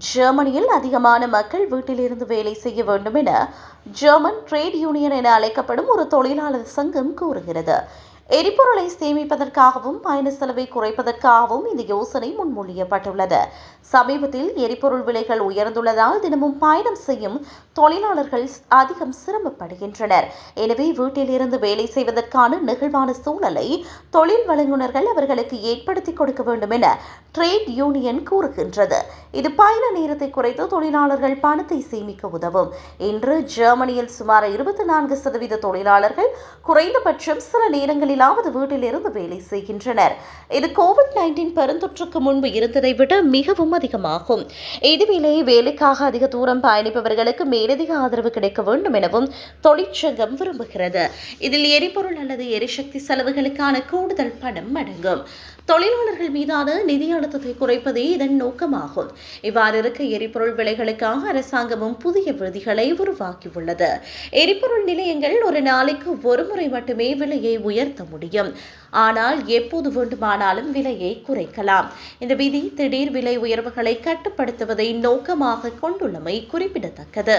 ஜெர்மனியில் அதிகமான மக்கள் வீட்டிலிருந்து வேலை செய்ய வேண்டும் என ஜெர்மன் ட்ரேட் யூனியன் என அழைக்கப்படும் ஒரு தொழிலாளர் சங்கம் கூறுகிறது. எரிபொருளை சேமிப்பதற்காகவும் பயண செலவை குறைப்பதற்காகவும் இந்த யோசனை முன்மொழியப்பட்டுள்ளது. சமீபத்தில் எரிபொருள் விலைகள் உயர்ந்துள்ளதால் தினமும் பயணம் செய்யும் தொழிலாளர்கள் அதிகம் சிரமப்படுகின்றனர். எனவே வீட்டில் இருந்து வேலை செய்வதற்கான நெகிழ்வான சூழலை தொழில் வழங்குநர்கள் அவர்களுக்கு ஏற்படுத்தி கொடுக்க வேண்டும் என ட்ரேட் யூனியன் கூறுகின்றது. இது பயண நேரத்தை குறைத்து தொழிலாளர்கள் பணத்தை சேமிக்க உதவும். இன்று ஜெர்மனியில் சுமார் 24% தொழிலாளர்கள் குறைந்தபட்சம் சில நேரங்களில் வீட்டில் இருந்து வேலை செய்கின்றனர். இது கோவிட்-19 பெருந்தொற்றுக்கு முன்பு இருந்ததை விட மிகவும் அதிகமாகும். இதுவேளை வேலைக்காக அதிக தூரம் பயணிப்பவர்களுக்கு மேலதிக ஆதரவு கிடைக்க வேண்டும் எனவும் தொழிற்சங்கம் விரும்புகிறது. இதில் எரிபொருள் அல்லது எரிசக்தி செலவுகளுக்கான கூடுதல் பணம் அடங்கும். தொழிலாளர்கள் மீதான நிதி அழுத்தத்தை குறைப்பதே இதன் நோக்கமாகும். இவ்வாறு இருக்க எரிபொருள் விலைகளுக்காக அரசாங்கமும் புதிய விதிகளை உருவாக்கியுள்ளது. எரிபொருள் நிலையங்கள் ஒரு நாளைக்கு ஒரு முறை மட்டுமே விலையை உயர்த்த முடியும். ஆனால் எப்போது வேண்டுமானாலும் விலையை குறைக்கலாம். இந்த விதி திடீர் விலை உயர்வுகளை கட்டுப்படுத்துவதை நோக்கமாக கொண்டுள்ளமை குறிப்பிடத்தக்கது.